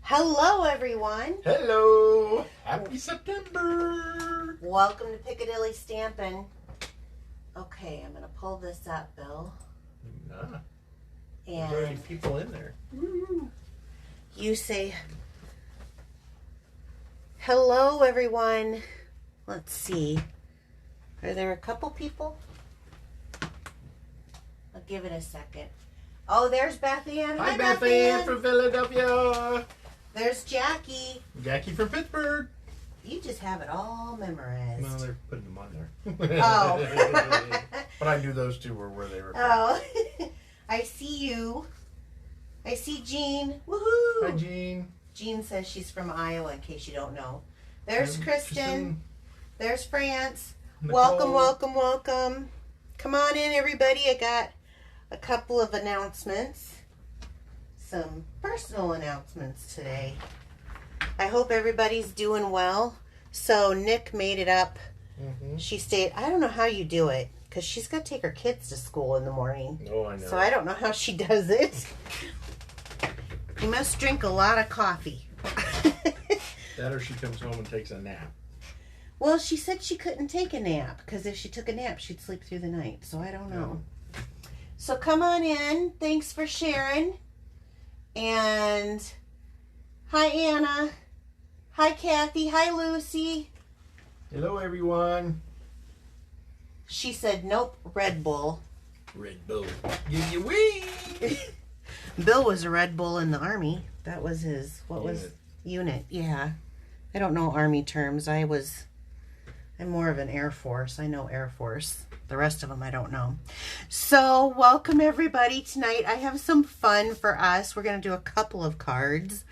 Hello, everyone. Hello. Happy September. Welcome to Piccadilly Stampin'. Okay, I'm going to pull this up, Bill. There's already people in there. You say, hello, everyone. Let's see. Are there a couple people? I'll give it a second. Oh, there's Beth Ann. Hi, Beth Ann from Philadelphia. There's Jackie. Jackie from Pittsburgh. You just have it all memorized. No, they're putting them on there. Oh. But I knew those two were where they were from. Oh. I see you. I see Jean. Woohoo! Hi, Jean. Jean says she's from Iowa, in case you don't know. There's Kristen. There's France. Nicole. Welcome, welcome, welcome. Come on in, everybody. I got a couple of announcements. Some personal announcements today. I hope everybody's doing well. So Nick made it up. She stayed. I don't know how you do it, because she's got to take her kids to school in the morning. Oh, I know. So I don't know how she does it. You must drink a lot of coffee. That or she comes home and takes a nap. Well, she said she couldn't take a nap, because if she took a nap, she'd sleep through the night. So I don't know. Yeah. So come on in. Thanks for sharing. And hi, Anna. Hi, Kathy. Hi, Lucy. Hello, everyone. She said, nope, Red Bull. Red Bull. Give you wee. Bill was a Red Bull in the Army. That was his, unit. Yeah. I don't know Army terms. I'm more of an Air Force. I know Air Force. The rest of them I don't know. So welcome everybody tonight. I have some fun for us. We're going to do a couple of cards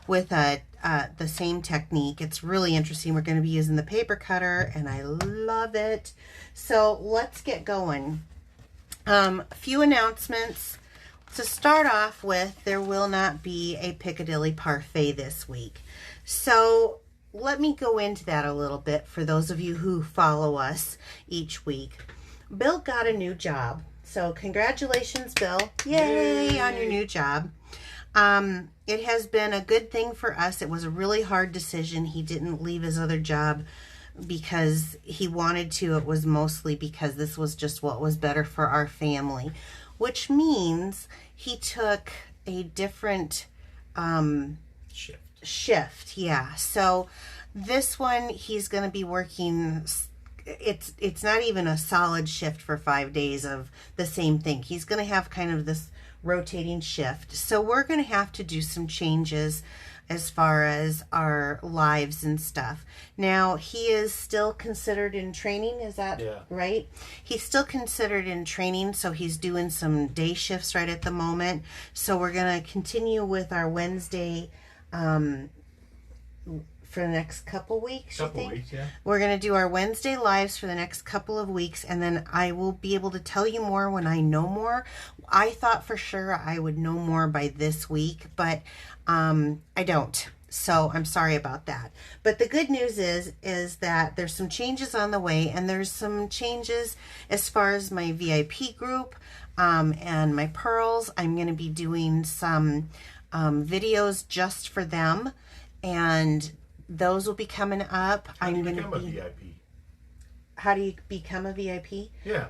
with the same technique. It's really interesting. We're going to be using the paper cutter and I love it. So let's get going. A few announcements. To start off with, there will not be a Piccadilly Parfait this week. So let me go into that a little bit for those of you who follow us each week. Bill got a new job. So congratulations, Bill. Yay on your new job. It has been a good thing for us. It was a really hard decision. He didn't leave his other job because he wanted to. It was mostly because this was just what was better for our family, which means he took a different shift. Yeah. So this one, he's going to be working. It's not even a solid shift for 5 days of the same thing. He's going to have kind of this rotating shift. So we're going to have to do some changes as far as our lives and stuff. Now, he is still considered in training. Is that right? He's still considered in training, so he's doing some day shifts right at the moment. So we're going to continue with our Wednesday for the next couple weeks, We're going to do our Wednesday lives for the next couple of weeks, and then I will be able to tell you more when I know more. I thought for sure I would know more by this week, but I don't. So I'm sorry about that. But the good news is that there's some changes on the way, and there's some changes as far as my VIP group and my pearls. I'm going to be doing some videos just for them, and those will be coming up. How do you become a VIP? How do you become a VIP? Yeah.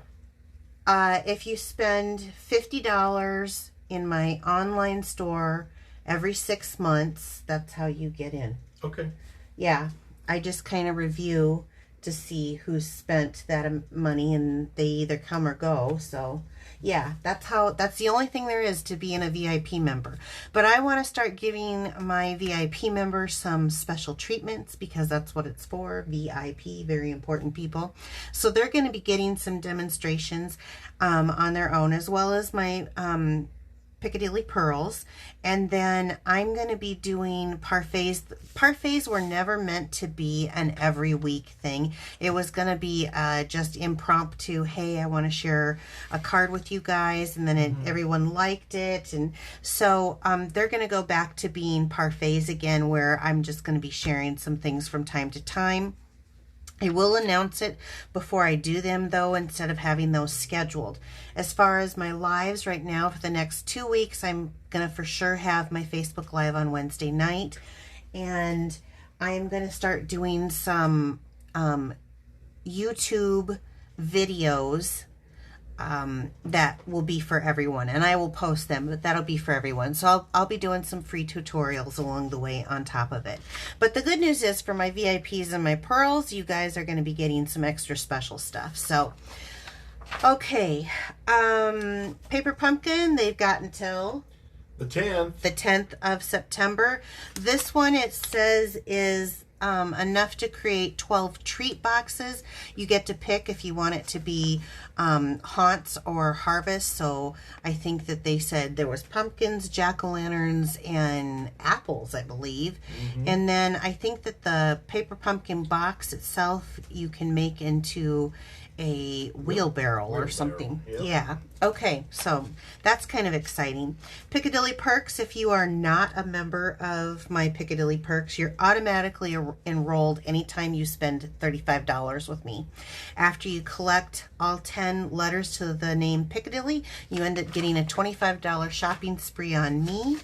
If you spend $50 in my online store every 6 months, that's how you get in. Okay. Yeah. I just kind of review to see who's spent that money, and they either come or go. So yeah, that's the only thing there is to being a VIP member. But I want to start giving my VIP members some special treatments, because that's what it's for. VIP, very important people. So they're going to be getting some demonstrations on their own, as well as my Piccadilly pearls. And then I'm going to be doing parfaits. Parfaits were never meant to be an every week thing. It was going to be just impromptu. Hey, I want to share a card with you guys, and then everyone liked it, and so they're going to go back to being parfaits again, where I'm just going to be sharing some things from time to time. I will announce it before I do them, though, instead of having those scheduled. As far as my lives right now, for the next 2 weeks, I'm going to for sure have my Facebook Live on Wednesday night. And I'm going to start doing some YouTube videos that will be for everyone, and I will post them, but that'll be for everyone. So I'll be doing some free tutorials along the way on top of it. But the good news is, for my VIPs and my pearls, you guys are going to be getting some extra special stuff. So okay, Paper Pumpkin, they've got until the 10th of September. This one, it says, is enough to create 12 treat boxes. You get to pick if you want it to be haunts or harvest. So I think that they said there was pumpkins, jack-o'-lanterns, and apples, I believe. And then I think that the Paper Pumpkin box itself you can make into a wheelbarrow or something. Yep. Yeah. Okay, so that's kind of exciting. Piccadilly Perks, if you are not a member of my Piccadilly Perks, you're automatically enrolled anytime you spend $35 with me. After you collect all 10 letters to the name Piccadilly, you end up getting a $25 shopping spree on me.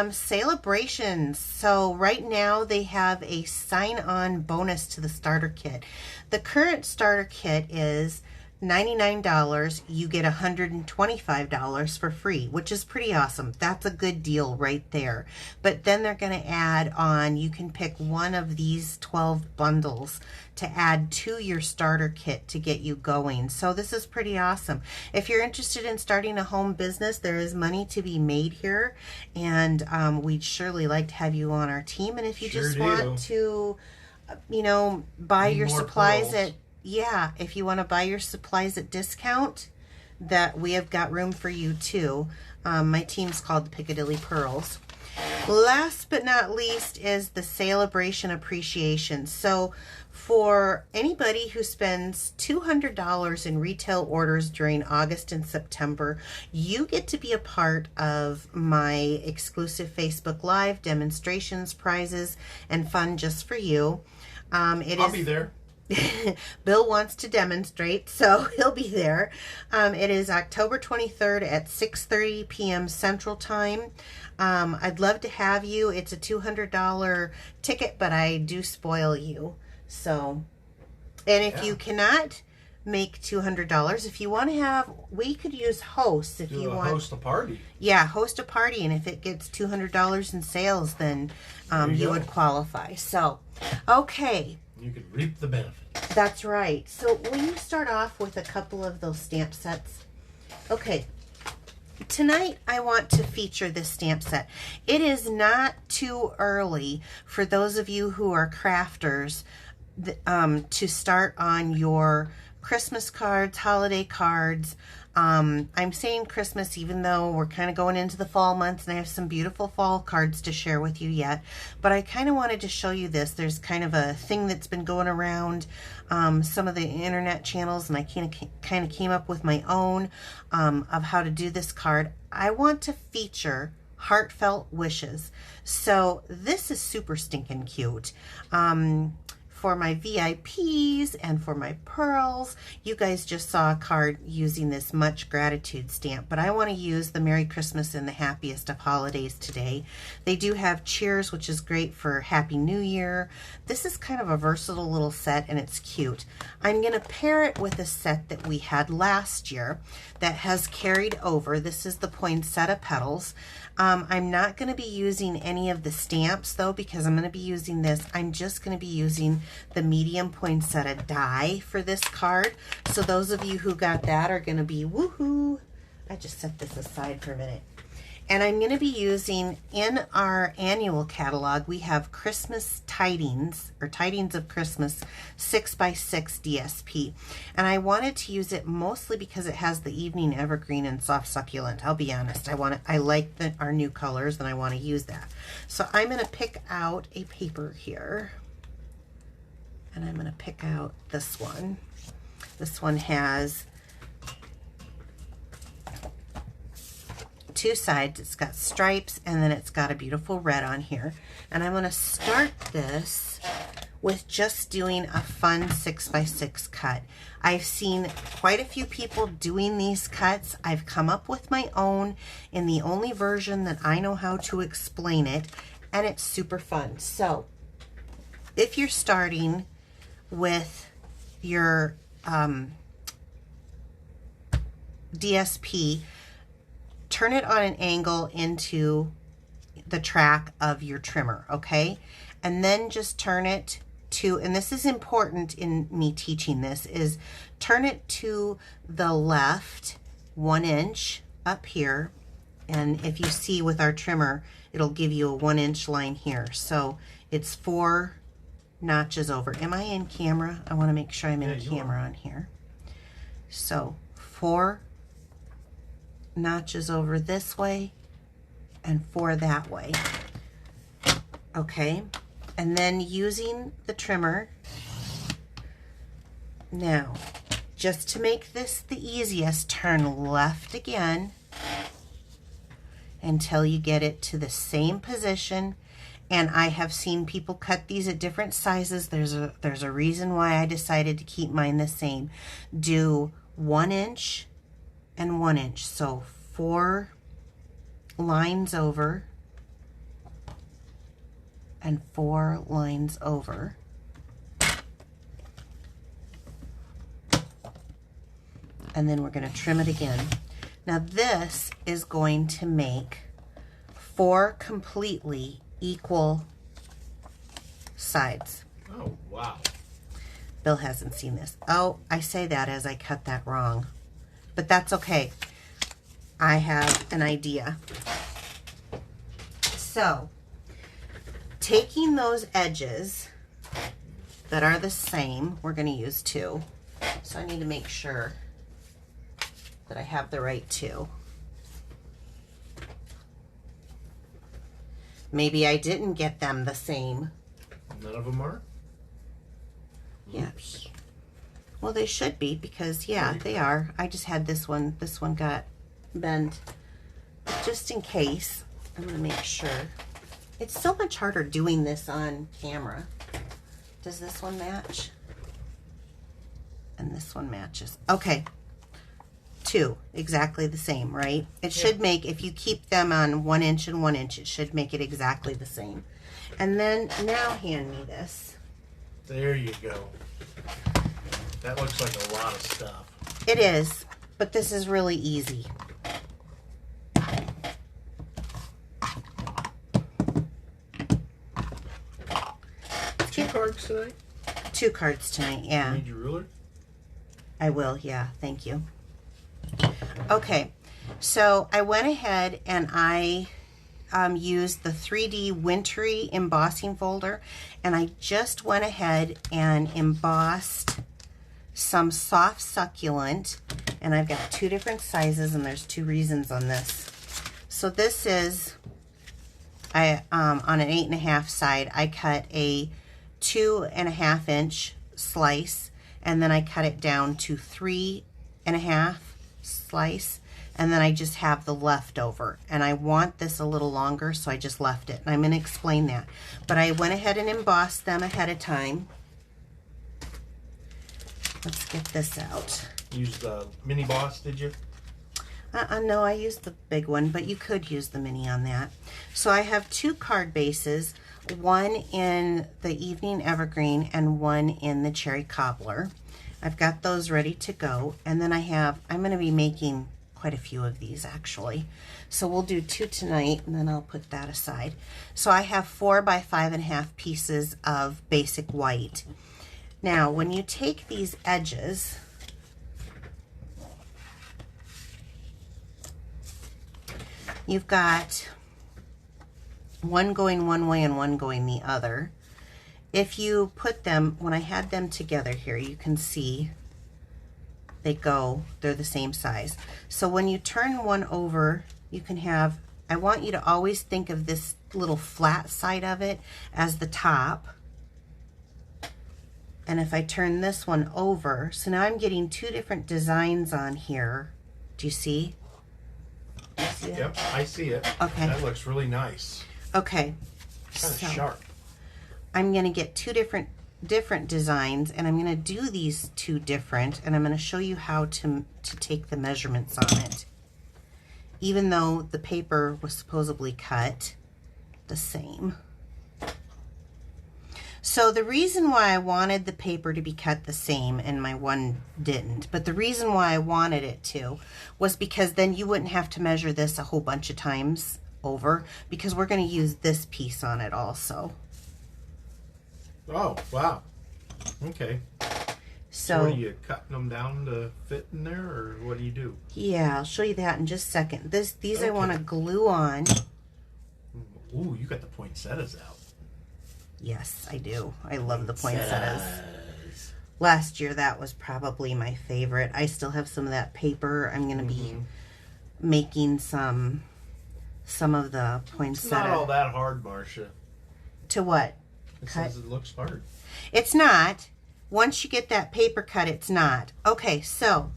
Celebrations. So right now they have a sign-on bonus to the starter kit. The current starter kit is $99. You get $125 for free, which is pretty awesome. That's a good deal right there. But then they're going to add on, you can pick one of these 12 bundles to add to your starter kit to get you going. So this is pretty awesome. If you're interested in starting a home business, there is money to be made here, and we'd surely like to have you on our team. And if you just want to, you know, buy your supplies at, yeah, if you want to buy your supplies at discount, that we have got room for you too. My team's called the Piccadilly Pearls. Last but not least is the Celebration Appreciation. So for anybody who spends $200 in retail orders during August and September, you get to be a part of my exclusive Facebook Live demonstrations, prizes, and fun just for you. I'll be there. Bill wants to demonstrate, so he'll be there. It is October 23rd at 6:30 p.m. Central Time. I'd love to have you. It's a $200 ticket, but I do spoil you. So, and if you cannot make $200, if you want to have, we could use hosts if you want. Host a party. Yeah, host a party, and if it gets $200 in sales, then you would qualify. So, okay. You could reap the benefits. That's right. So will you start off with a couple of those stamp sets? Okay. Tonight I want to feature this stamp set. It is not too early for those of you who are crafters to start on your Christmas cards, holiday cards. I'm saying Christmas even though we're kind of going into the fall months, and I have some beautiful fall cards to share with you yet. But I kind of wanted to show you this. There's kind of a thing that's been going around some of the internet channels, and I kind of came up with my own of how to do this card. I want to feature heartfelt wishes. So this is super stinking cute. For my VIPs and for my pearls, you guys just saw a card using this much gratitude stamp, but I want to use the Merry Christmas and the happiest of holidays today. They do have cheers, which is great for Happy New Year. This is kind of a versatile little set, and it's cute. I'm going to pair it with a set that we had last year that has carried over. This is the Poinsettia Petals. I'm not going to be using any of the stamps though, because I'm going to be using this. I'm just going to be using the medium poinsettia die for this card. So those of you who got that are going to be woohoo. I just set this aside for a minute. And I'm going to be using, in our annual catalog, we have Christmas Tidings, or Tidings of Christmas, 6x6 DSP. And I wanted to use it mostly because it has the evening evergreen and soft succulent. I'll be honest, I like our new colors, and I want to use that. So I'm going to pick out a paper here. And I'm going to pick out this one. This one has two sides. It's got stripes, and then it's got a beautiful red on here. And I'm going to start this with just doing a fun 6x6 cut. I've seen quite a few people doing these cuts. I've come up with my own in the only version that I know how to explain it, and it's super fun. So if you're starting with your DSP, turn it on an angle into the track of your trimmer, okay? And then just turn it to, and this is important in me teaching this, is turn it to the left 1 inch up here. And if you see with our trimmer, it'll give you a 1 inch line here. So it's 4 notches over. Am I in camera? I want to make sure I'm in camera on here. So 4 notches over this way and 4 that way. Okay, and then using the trimmer, now just to make this the easiest, turn left again until you get it to the same position. And I have seen people cut these at different sizes. There's a reason why I decided to keep mine the same. Do 1 inch and 1 inch, so 4 lines over and 4 lines over. And then we're going to trim it again. Now this is going to make 4 completely equal sides. Oh, wow. Bill hasn't seen this. Oh, I say that as I cut that wrong. But that's okay. I have an idea. So, taking those edges that are the same, we're going to use 2. So I need to make sure that I have the right 2. Maybe I didn't get them the same. None of them are? Yeah. Oops. Well, they should be, because yeah, they are. I just had this one got bent. Just in case, I'm going to make sure. It's so much harder doing this on camera. Does this one match? And this one matches. Okay. 2, exactly the same, right? It should make, if you keep them on 1 inch and 1 inch, it should make it exactly the same. And then now hand me this. There you go. That looks like a lot of stuff. It is, but this is really easy. 2 cards tonight? 2 cards tonight, yeah. You need your ruler? I will, yeah, thank you. Okay, so I went ahead and I used the 3D Wintry embossing folder, and I just went ahead and embossed some soft succulent, and I've got 2 different sizes, and there's 2 reasons on this. So this is, on an 8.5 side, I cut a 2.5 inch slice, and then I cut it down to 3.5 slice, and then I just have the leftover, and I want this a little longer, so I just left it, and I'm going to explain that. But I went ahead and embossed them ahead of time. Let's get this out. Use the mini boss, did you? No, I used the big one, but you could use the mini on that. So I have 2 card bases, one in the Evening Evergreen and one in the Cherry Cobbler. I've got those ready to go, and then I'm going to be making quite a few of these actually. So we'll do 2 tonight, and then I'll put that aside. So I have 4 by 5.5 pieces of basic white. Now, when you take these edges, you've got one going one way and one going the other. If you put them, when I had them together here, you can see they're the same size. So when you turn one over, you can have, I want you to always think of this little flat side of it as the top. And if I turn this one over, so now I'm getting 2 different designs on here. Do you see? Yep, I see it. Okay. That looks really nice. Okay. Kind of sharp. I'm going to get 2 different different designs, and I'm going to do these two different, and I'm going to show you how to take the measurements on it, even though the paper was supposedly cut the same. So the reason why I wanted the paper to be cut the same, and my one didn't, but the reason why I wanted it to was because then you wouldn't have to measure this a whole bunch of times over, because we're going to use this piece on it also. Oh, wow. Okay. So what are you cutting them down to fit in there, or what do you do? Yeah, I'll show you that in just a second. These I want to glue on. Ooh, you got the poinsettias out. Yes, I do. I love the poinsettias. Last year, that was probably my favorite. I still have some of that paper. I'm going to be making some of the poinsettia. It's not all that hard, Marcia. To what? It says it looks hard. It's not. Once you get that paper cut, it's not. Okay, so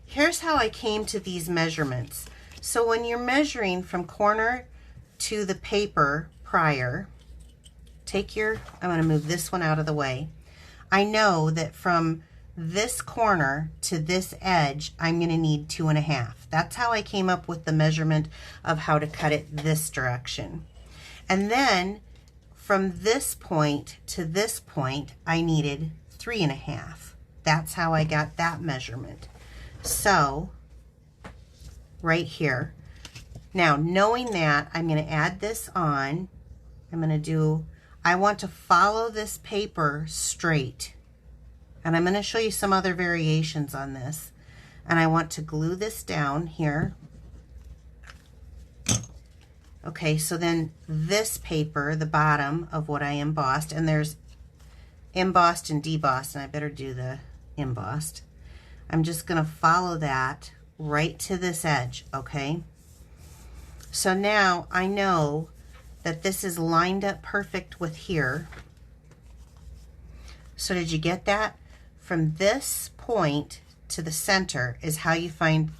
here's how I came to these measurements. So when you're measuring from corner to the paper prior, I'm going to move this one out of the way. I know that from this corner to this edge, I'm going to need 2.5. That's how I came up with the measurement of how to cut it this direction. And then from this point to this point, I needed 3.5. That's how I got that measurement. So right here. Now, knowing that, I'm going to add this on. I want to follow this paper straight. And I'm going to show you some other variations on this. And I want to glue this down here. Okay, so then this paper, the bottom of what I embossed, and there's embossed and debossed, and I better do the embossed. I'm just going to follow that right to this edge, okay? So now I know that this is lined up perfect with here. So did you get that? From this point to the center is how you find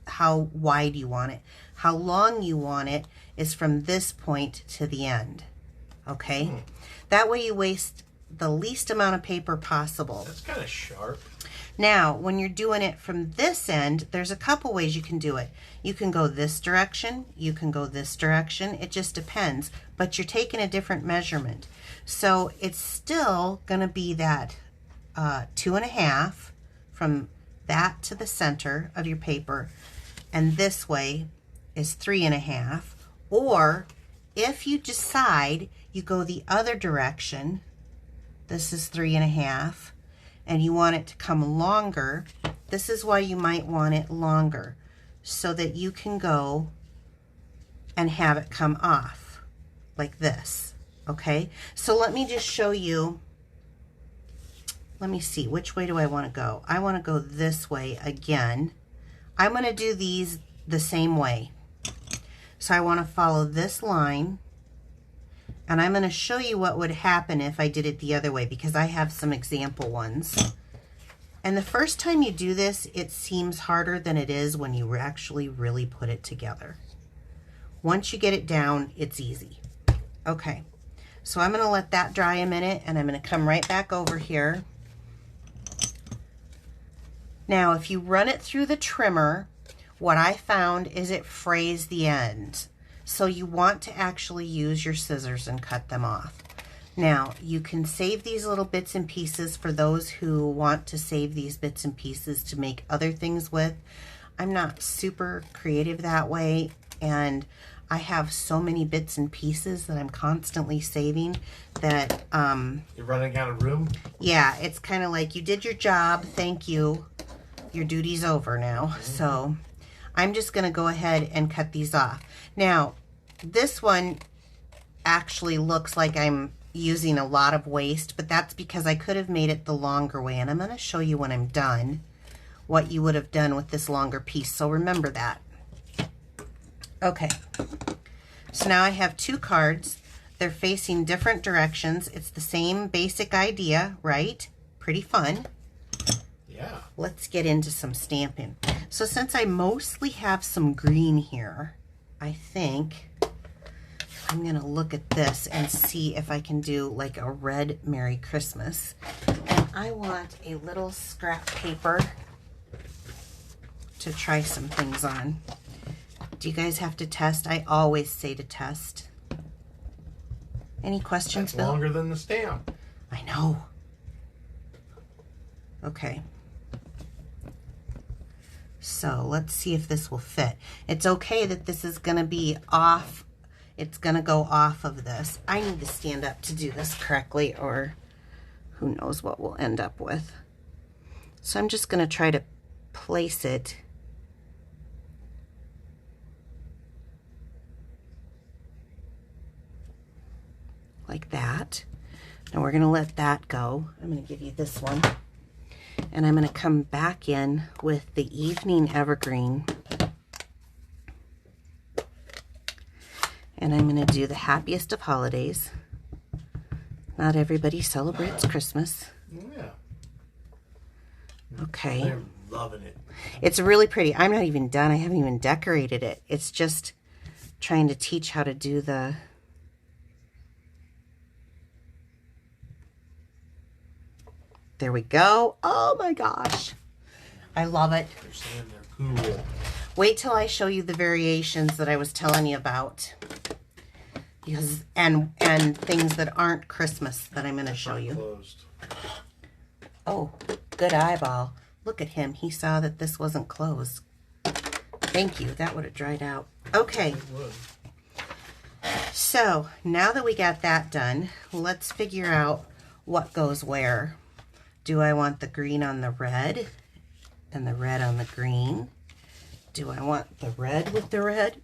how wide you want it. How long you want it is from this point to the end, okay? That way you waste the least amount of paper possible. That's kind of sharp. Now, when you're doing it from this end, there's a couple ways you can do it. You can go this direction, you can go this direction, it just depends, but you're taking a different measurement. So it's still gonna be that 2.5 from that to the center of your paper, and this way is 3.5. Or if you decide you go the other direction, this is 3.5, and you want it to come longer, this is why you might want it longer, so that you can go and have it come off like this, okay? So let me just show you, let me see, which way do I want to go? I want to go this way again. I'm going to do these the same way. So I want to follow this line, and I'm going to show you what would happen if I did it the other way, because I have some example ones. And the first time you do this, it seems harder than it is when you actually really put it together. Once you get it down, it's easy. Okay, so I'm going to let that dry a minute, and I'm going to come right back over here. Now, if you run it through the trimmer, what I found is it frays the ends. So you want to actually use your scissors and cut them off. Now, you can save these little bits and pieces for those who want to save these bits and pieces to make other things with. I'm not super creative that way, and I have so many bits and pieces that I'm constantly saving that... You're running out of room? Yeah, it's kind of like you did your job, thank you. Your duty's over now. So I'm just going to go ahead and cut these off. Now, this one actually looks like I'm using a lot of waste, but that's because I could have made it the longer way, and I'm going to show you when I'm done what you would have done with this longer piece, so remember that. Okay, so now I have two cards. They're facing different directions. It's the same basic idea, right? Pretty fun. Yeah. Let's get into some stamping. So since I mostly have some green here, I think I'm going to look at this and see if I can do like a red Merry Christmas. And I want a little scrap paper to try some things on. Do you guys have to test? I always say to test. Any questions, That's Bill? longer than the stamp. I know. Okay. So let's see if this will fit. It's okay that this is going to be off. It's going to go off of this. I need to stand up to do this correctly, or who knows what we'll end up with. So I'm just going to try to place it like that. Now we're going to let that go. I'm going to give you this one. And I'm going to come back in with the Evening Evergreen. And I'm going to do the Happiest of Holidays. Not everybody celebrates Christmas. Yeah. Okay. They're loving it. It's really pretty. I'm not even done. I haven't even decorated it. It's just trying to teach how to do the... There we go. Oh my gosh. I love it. They're saying they're cool. Wait till I show you the variations that I was telling you about. Because, and things that aren't Christmas that I'm going to show you. Closed. Oh, good eyeball. Look at him. He saw that this wasn't closed. Thank you. That would have dried out. Okay. It would. So, now that we got that done, let's figure out what goes where. Do I want the green on the red and the red on the green? Do I want the red with the red?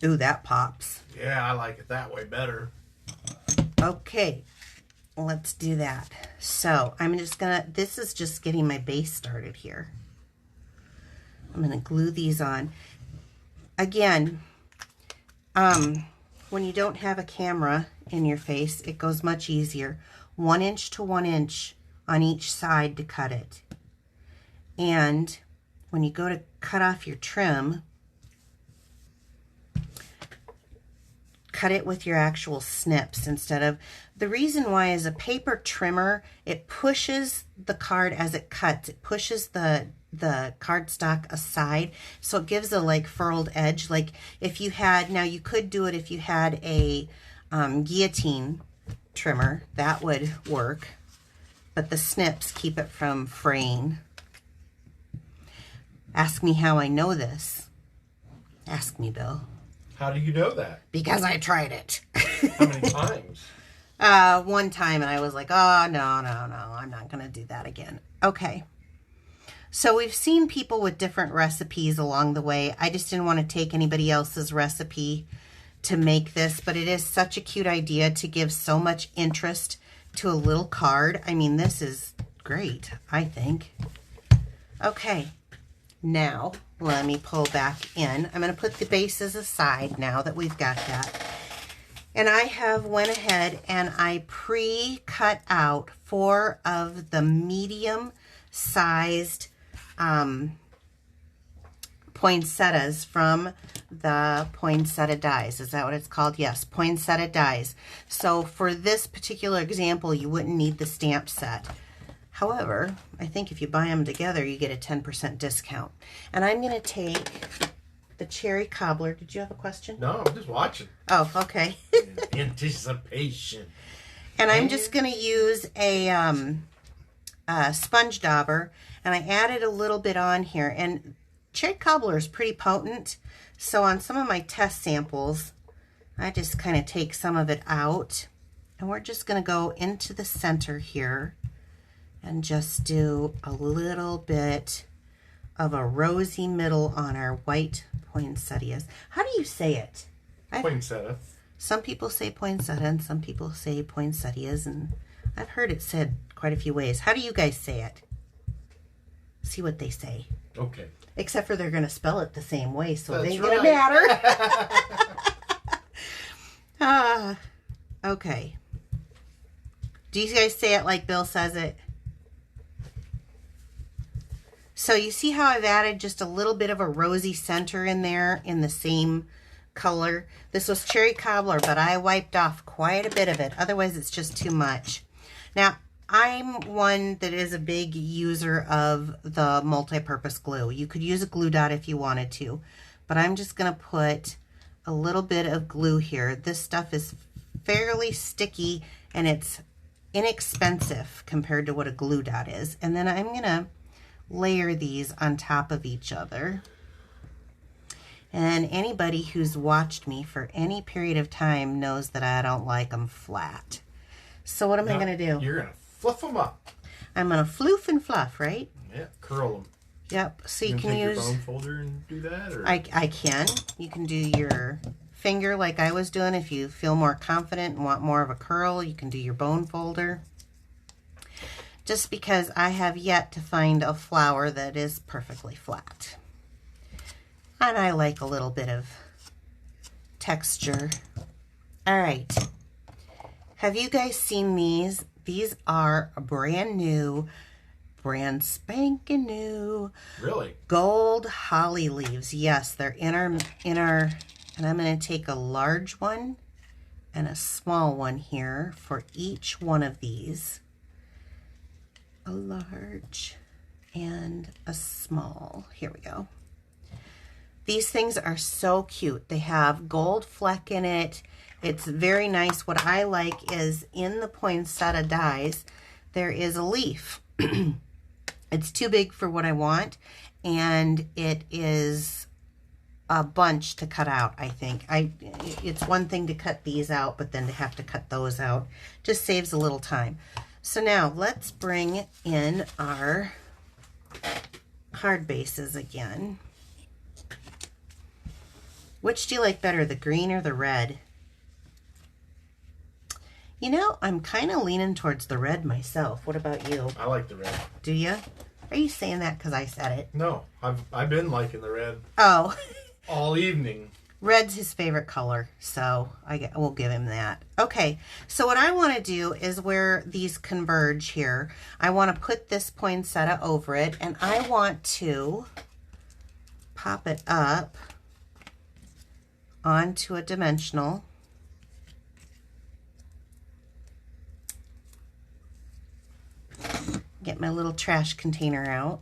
Ooh, that pops. Yeah, I like it that way better. Okay, let's do that. So I'm just gonna, this is just getting my base started here. I'm gonna glue these on. Again, when you don't have a camera in your face, it goes much easier. 1 inch to 1 inch on each side to cut it. And when you go to cut off your trim, cut it with your actual snips instead of, the reason why is a paper trimmer, it pushes the card as it cuts. It pushes the cardstock aside, so it gives a like furled edge. Like if you had, now you could do it if you had a guillotine trimmer, that would work. But the snips keep it from fraying. Ask me how I know this. Ask me, Bill. How do you know that? Because I tried it. How many times? One time, and I was like, oh, no, I'm not going to do that again. Okay. So we've seen people with different recipes along the way. I just didn't want to take anybody else's recipe to make this, but it is such a cute idea to give so much interest to a little card. I mean, this is great, I think. Okay, now let me pull back in. I'm going to put the bases aside now that we've got that. And I have went ahead and I pre-cut out 4 of the medium-sized poinsettias from the poinsettia dies. Is that what it's called? Yes, poinsettia dies. So for this particular example, you wouldn't need the stamp set. However, I think if you buy them together, you get a 10% discount. And I'm going to take the cherry cobbler. Did you have a question? No, I'm just watching. Oh, okay. Anticipation. And I'm just going to use a sponge dauber, and I added a little bit on here. And cherry cobbler is pretty potent, so on some of my test samples, I just kind of take some of it out, and we're just going to go into the center here and just do a little bit of a rosy middle on our white poinsettias. How do you say it? Poinsettia. Some people say poinsettia and some people say poinsettias, and I've heard it said quite a few ways. How do you guys say it? See what they say. Okay. Except for they're going to spell it the same way, so it ain't That's going to right. matter. Okay. Do you guys say it like Bill says it? So you see how I've added just a little bit of a rosy center in there in the same color. This was Cherry Cobbler, but I wiped off quite a bit of it. Otherwise, it's just too much. Now, I'm one that is a big user of the multi-purpose glue. You could use a glue dot if you wanted to, but I'm just going to put a little bit of glue here. This stuff is fairly sticky and it's inexpensive compared to what a glue dot is. And then I'm going to layer these on top of each other. And anybody who's watched me for any period of time knows that I don't like them flat. So what am I going to do? You're going to fluff them up. I'm going to floof and fluff, right? Yeah, curl them. Yep. So you can take use your bone folder and do that? Or? I can. You can do your finger like I was doing. If you feel more confident and want more of a curl, you can do your bone folder. Just because I have yet to find a flower that is perfectly flat. And I like a little bit of texture. All right. Have you guys seen these? These are brand new, brand spanking new. Really? Gold holly leaves. Yes, they're in our, and I'm going to take a large one and a small one here for each one of these. A large and a small. Here we go. These things are so cute. They have gold fleck in it. It's very nice. What I like is in the poinsettia dies, there is a leaf. It's too big for what I want, and it is a bunch to cut out, I think. It's one thing to cut these out, but then to have to cut those out just saves a little time. So now let's bring in our hard bases again. Which do you like better, the green or the red? You know, I'm kind of leaning towards the red myself. What about you? I like the red. Do you? Are you saying that because I said it? No, I've been liking the red. Oh. all evening. Red's his favorite color, so we'll give him that. Okay, so what I want to do is where these converge here, I want to put this poinsettia over it, and I want to pop it up onto a dimensional. Get my little trash container out.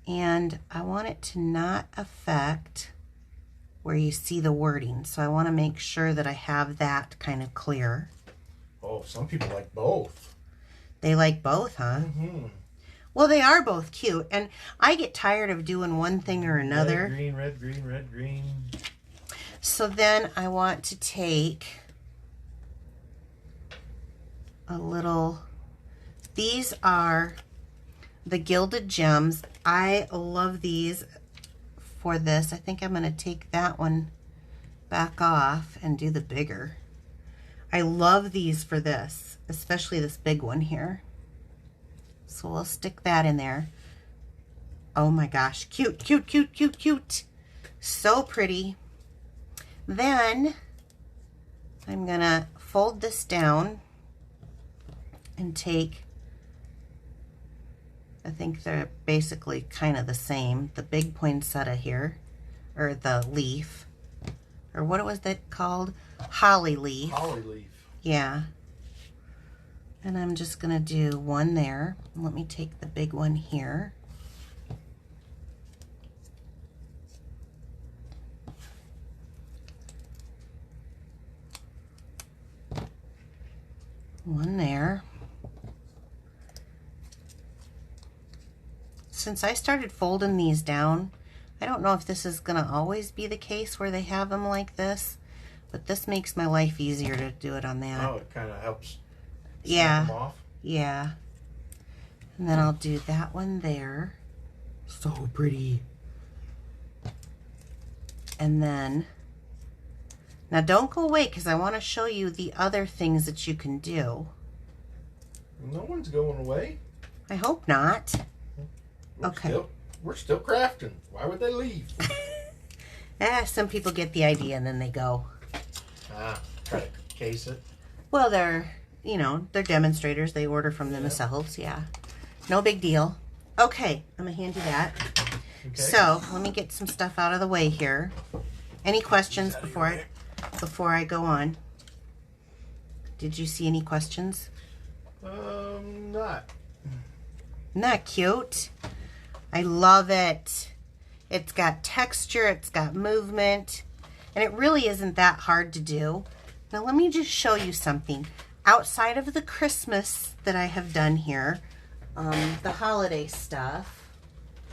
And I want it to not affect where you see the wording. So I want to make sure that I have that kind of clear. Oh, some people like both. They like both, huh? Mm-hmm. Well, they are both cute. And I get tired of doing one thing or another. Red, green, red, green, red, green. So then I want to take a little... These are the Gilded Gems. I love these for this. I think I'm going to take that one back off and do the bigger. I love these for this, especially this big one here. So we'll stick that in there. Oh my gosh, cute, cute, cute, cute, cute. So pretty. Then I'm going to fold this down and take... I think they're basically kind of the same. The big poinsettia here, or the leaf, or what was that called? Holly leaf. Holly leaf. Yeah. And I'm just going to do one there. Let me take the big one here. One there. Since I started folding these down, I don't know if this is going to always be the case where they have them like this, but this makes my life easier to do it on that. Oh, it kind of helps yeah. snap them off. Yeah. And then I'll do that one there. So pretty. And then, now don't go away because I want to show you the other things that you can do. No one's going away. I hope not. We're still crafting. Why would they leave? Some people get the idea and then they go. Try to case it. Well, they're demonstrators. They order from themselves. Yeah. No big deal. Okay, I'm going to hand you that. Okay. So, let me get some stuff out of the way here. Any questions before I go on? Did you see any questions? Not. Isn't that cute? I love it. It's got texture, it's got movement, and it really isn't that hard to do. Now let me just show you something. Outside of the Christmas that I have done here, the holiday stuff,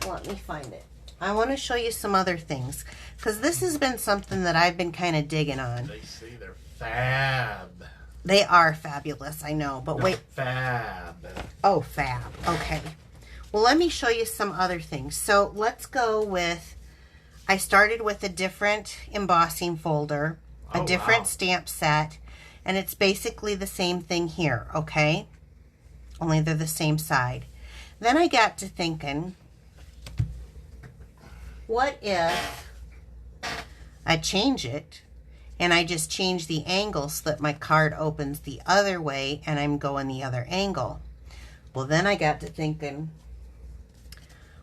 let me find it. I want to show you some other things, because this has been something that I've been kind of digging on. They say they're fab. They are fabulous, I know, but No, wait. Fab. Oh, fab. Okay. Well, let me show you some other things. So let's go with, I started with a different embossing folder, a different stamp set, and it's basically the same thing here, okay? Only they're the same side. Then I got to thinking, what if I change it and I just change the angle so that my card opens the other way and I'm going the other angle? Well, then I got to thinking,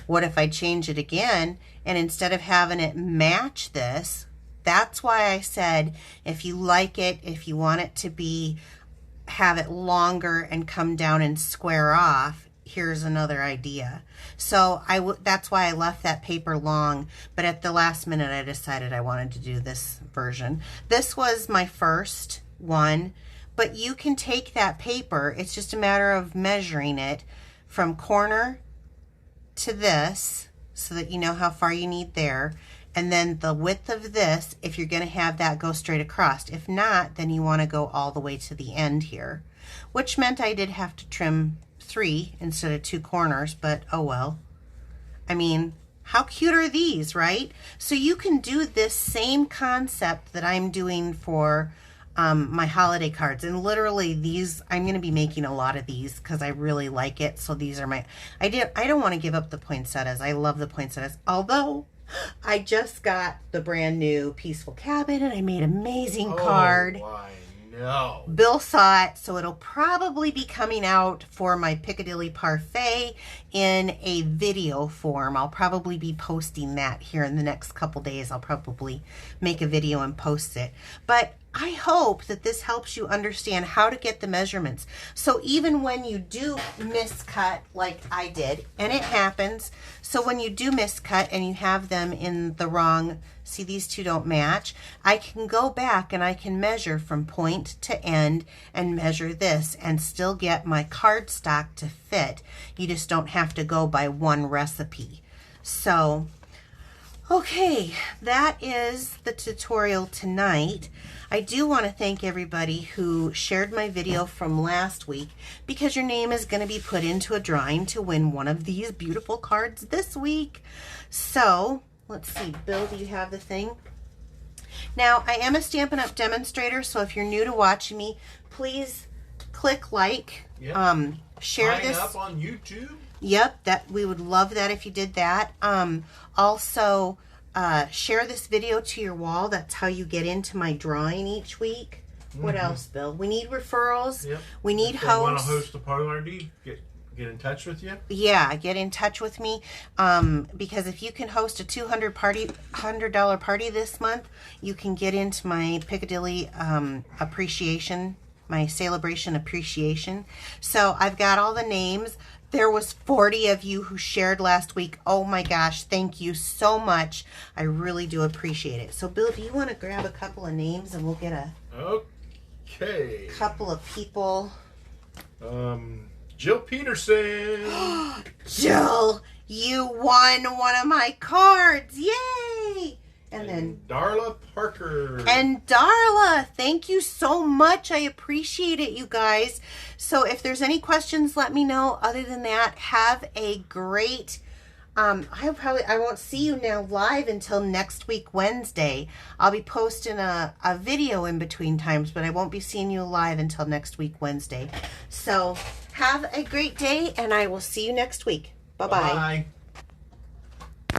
what if I change it again and instead of having it match this, that's why I said if you like it, if you want it to be, have it longer and come down and square off, here's another idea. So that's why I left that paper long, but at the last minute I decided I wanted to do this version. This was my first one, but you can take that paper, it's just a matter of measuring it from corner to this so that you know how far you need there, and then the width of this if you're going to have that go straight across. If not, then you want to go all the way to the end here, which meant I did have to trim 3 instead of 2 corners, but oh well. I mean, how cute are these, right? So you can do this same concept that I'm doing for my holiday cards, and literally these, I'm going to be making a lot of these because I really like it. So these are my, I don't want to give up the poinsettias. I love the poinsettias, although I just got the brand new Peaceful Cabin and I made an amazing card. No. Bill saw it, so it'll probably be coming out for my Piccadilly Parfait in a video form. I'll probably be posting that here in the next couple days. I'll probably make a video and post it. But I hope that this helps you understand how to get the measurements. So even when you do miscut like I did, and it happens, so when you do miscut and you have them in the wrong, see these two don't match, I can go back and I can measure from point to end and measure this and still get my cardstock to fit. You just don't have to go by one recipe. So, okay, that is the tutorial tonight. I do want to thank everybody who shared my video from last week, because your name is going to be put into a drawing to win one of these beautiful cards this week. So, let's see, Bill, do you have the thing? Now, I am a Stampin' Up! Demonstrator, so if you're new to watching me, please click like, share this. Up on YouTube? Yep, that we would love that if you did that. Also, share this video to your wall. That's how you get into my drawing each week. What else, Bill? We need referrals. Yep. We need hosts. If you want to host a party, get in touch with you. Yeah, get in touch with me. Because if you can host a $200 party this month, you can get into my Piccadilly appreciation, my celebration appreciation. So I've got all the names. There was 40 of you who shared last week. Oh my gosh, thank you so much. I really do appreciate it. So Bill, do you want to grab a couple of names and we'll get a couple of people? Jill Peterson. Jill, you won one of my cards. Yay! And then Darla Parker. And Darla, thank you so much. I appreciate it, you guys. So if there's any questions, let me know. Other than that, have a great, I won't see you now live until next week, Wednesday. I'll be posting a video in between times, but I won't be seeing you live until next week, Wednesday. So have a great day, and I will see you next week. Bye-bye. Bye.